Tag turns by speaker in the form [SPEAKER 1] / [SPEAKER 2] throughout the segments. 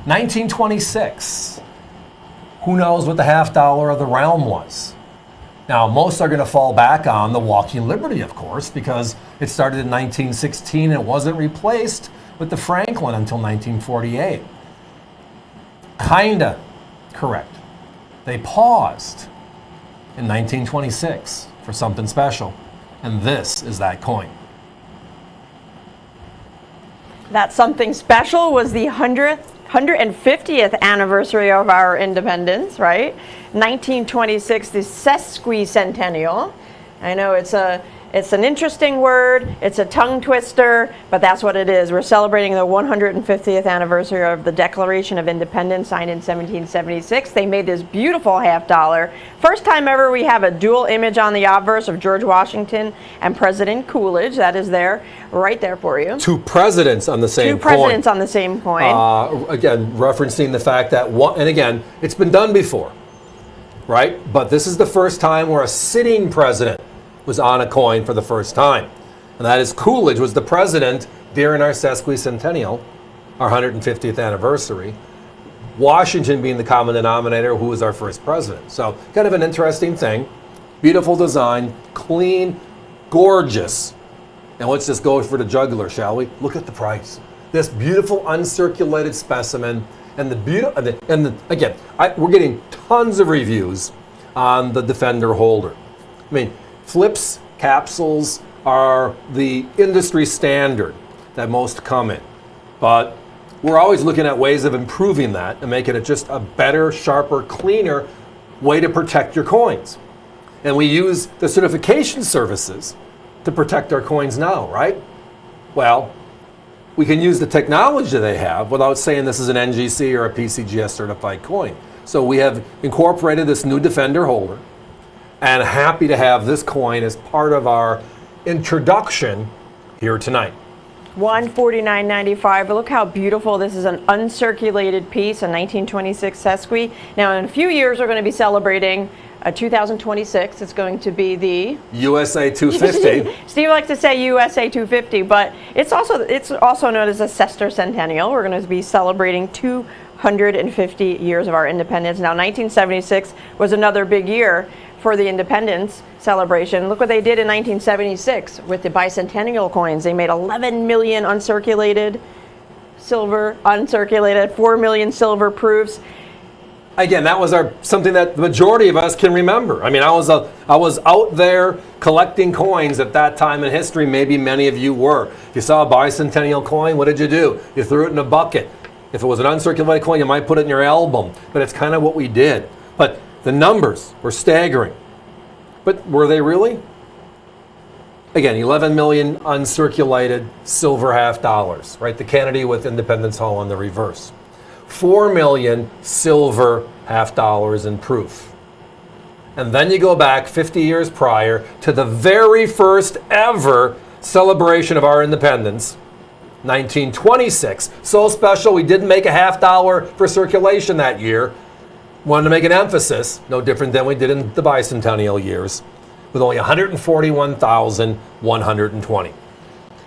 [SPEAKER 1] 1926. Who knows what the $50 of the realm was? Now, most are going to fall back on the Walking Liberty, of course, because it started in 1916 and it wasn't replaced with the Franklin until 1948. Kinda correct. They paused in 1926 for something special, and this is that coin.
[SPEAKER 2] That something special was the 150th anniversary of our independence, right? 1926, the Sesqui centennial. I know it's an interesting word, it's a tongue twister, but that's what it is. We're celebrating the 150th anniversary of the Declaration of Independence signed in 1776. They made this beautiful $50. First time ever we have a dual image on the obverse of George Washington and President Coolidge. That is there, right there for you.
[SPEAKER 1] Two presidents on the same coin.
[SPEAKER 2] Two presidents on the same coin.
[SPEAKER 1] Again, referencing the fact that, and again, it's been done before, right? But this is the first time where a sitting president was on a coin for the first time. And that is Coolidge was the president during our sesquicentennial, our 150th anniversary. Washington being the common denominator, who was our first president. So kind of an interesting thing. Beautiful design, clean, gorgeous. And let's just go for the jugular, shall we? Look at the price. This beautiful uncirculated specimen, and again, we're getting tons of reviews on the Defender holder. I mean, flips, capsules are the industry standard that most come in. But we're always looking at ways of improving that and making it just a better, sharper, cleaner way to protect your coins. And we use the certification services to protect our coins now, right? Well, we can use the technology they have without saying this is an NGC or a PCGS certified coin. So we have incorporated this new Defender holder, and happy to have this coin as part of our introduction here tonight.
[SPEAKER 2] $149.95. Look how beautiful this is. An uncirculated piece, a 1926 Sesqui. Now, in a few years, we're going to be celebrating 2026. It's going to be the
[SPEAKER 1] USA 250.
[SPEAKER 2] Steve likes to say USA 250, but it's also known as a sesquicentennial. We're going to be celebrating 250 years of our independence. Now, 1976 was another big year for the independence celebration. Look what they did in 1976 with the bicentennial coins. They made 11 million uncirculated silver, 4 million silver proofs.
[SPEAKER 1] Again, that was something that the majority of us can remember. I mean, I was out there collecting coins at that time in history. Maybe many of you were. If you saw a bicentennial coin, what did you do? You threw it in a bucket. If it was an uncirculated coin, you might put it in your album. But it's kind of what we did. But the numbers were staggering. But were they really? Again, 11 million uncirculated silver $50, right? The Kennedy with Independence Hall on the reverse. 4 million silver $50 in proof. And then you go back 50 years prior to the very first ever celebration of our independence, 1926. So special, we didn't make a $50 for circulation that year. Wanted to make an emphasis, no different than we did in the bicentennial years, with only 141,120.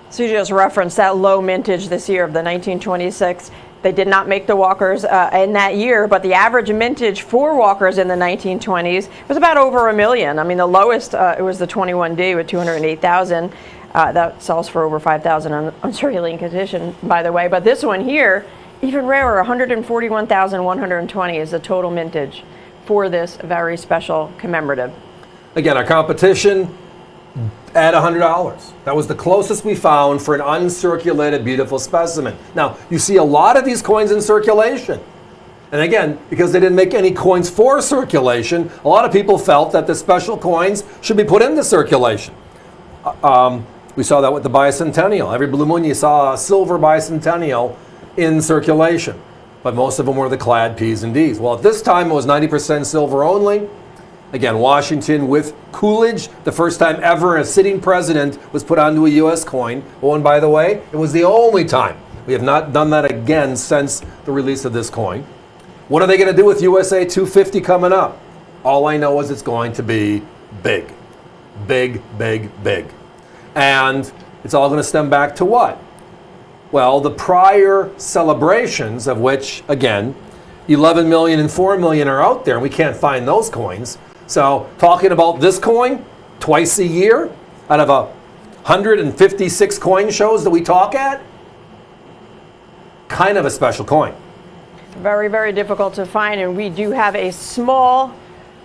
[SPEAKER 2] So you just referenced that low mintage this year of the 1926. They did not make the walkers in that year, but the average mintage for walkers in the 1920s was about over 1 million. I mean, the lowest, it was the 21D with 208,000. That sells for over 5,000 on uncirculating condition, by the way. But this one here, even rarer, 141,120 is the total mintage for this very special commemorative.
[SPEAKER 1] Again, our competition at $100. That was the closest we found for an uncirculated, beautiful specimen. Now, you see a lot of these coins in circulation. And again, because they didn't make any coins for circulation, a lot of people felt that the special coins should be put into circulation. We saw that with the bicentennial. Every blue moon you saw a silver bicentennial in circulation, but most of them were the clad P's and D's. Well, at this time it was 90% silver only. Again, Washington with Coolidge, the first time ever a sitting president was put onto a U.S. coin. Oh, and by the way, it was the only time. We have not done that again since the release of this coin. What are they going to do with USA 250 coming up? All I know is it's going to be big. Big, big, big. And it's all going to stem back to what? Well, the prior celebrations, of which, again, 11 million and 4 million are out there, and we can't find those coins. So talking about this coin twice a year out of 156 coin shows that we talk at, kind of a special coin.
[SPEAKER 2] Very, very difficult to find, and we do have a small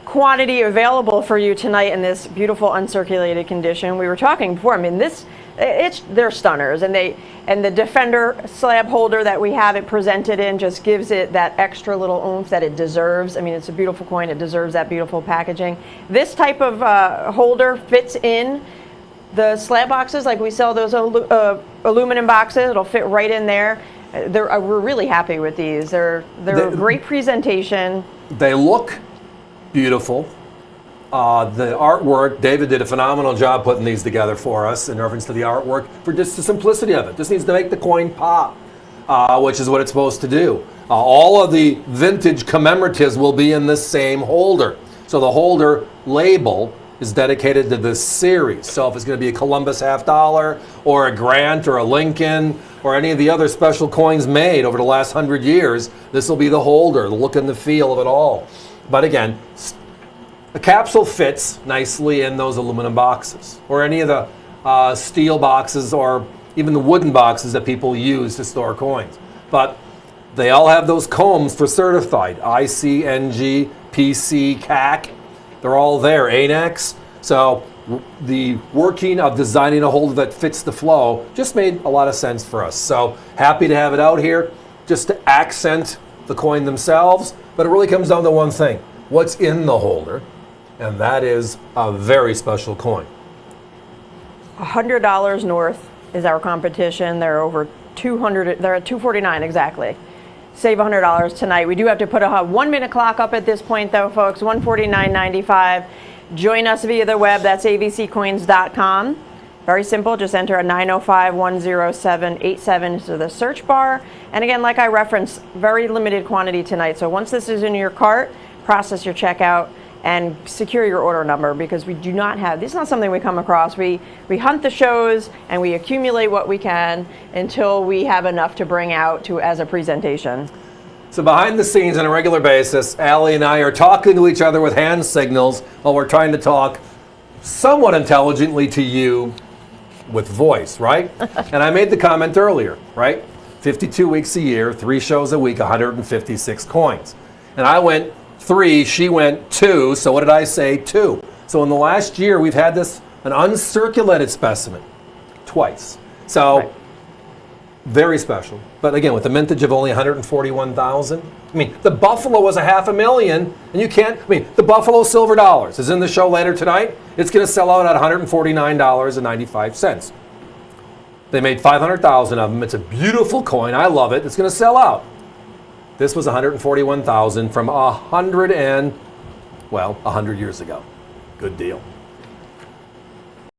[SPEAKER 2] quantity available for you tonight in this beautiful uncirculated condition. We were talking before, I mean, they're stunners, and the Defender slab holder that we have it presented in just gives it that extra little oomph that it deserves. I mean, it's a beautiful coin, it deserves that beautiful packaging. This type of holder fits in the slab boxes, like we sell those aluminum boxes. It'll fit right in there. We're really happy with these. They're a great presentation.
[SPEAKER 1] They look beautiful. The artwork, David did a phenomenal job putting these together for us in reference to the artwork, for just the simplicity of it. Just needs to make the coin pop, which is what it's supposed to do. All of the vintage commemoratives will be in this same holder. So the holder label is dedicated to this series. So if it's going to be a Columbus half dollar or a Grant or a Lincoln or any of the other special coins made over the last 100 years, this will be the holder, the look and the feel of it all. But again, the capsule fits nicely in those aluminum boxes or any of the steel boxes or even the wooden boxes that people use to store coins. But they all have those combs for certified, ICNG, PC, CAC. They're all there, ANEX. So the working of designing a holder that fits the flow just made a lot of sense for us. So happy to have it out here just to accent the coin themselves. But it really comes down to one thing: what's in the holder? And that is a very special coin.
[SPEAKER 2] $100 north is our competition. They're over 200. They're at 249 exactly. Save $100 tonight. We do have to put a 1 minute clock up at this point, though, folks. $149.95. Join us via the web. That's avccoins.com. Very simple. Just enter a 905-107-87 to the search bar. And again, like I referenced, very limited quantity tonight. So once this is in your cart, process your checkout and secure your order number, because we do not have, this is not something we come across. We hunt the shows and we accumulate what we can until we have enough to bring out to as a presentation.
[SPEAKER 1] So behind the scenes on a regular basis, Allie and I are talking to each other with hand signals while we're trying to talk somewhat intelligently to you with voice, right? And I made the comment earlier, right? 52 weeks a year, 3 shows a week, 156 coins. And I went 3, she went 2, so what did I say? 2. So in the last year, we've had this, an uncirculated specimen, twice. So, right. Very special. But again, with a mintage of only 141,000, I mean, the Buffalo was $500,000, and you can't, I mean, the Buffalo Silver Dollars is in the show later tonight. It's going to sell out at $149.95. They made 500,000 of them. It's a beautiful coin. I love it. It's going to sell out. This was 141,000 from 100 years ago. Good deal.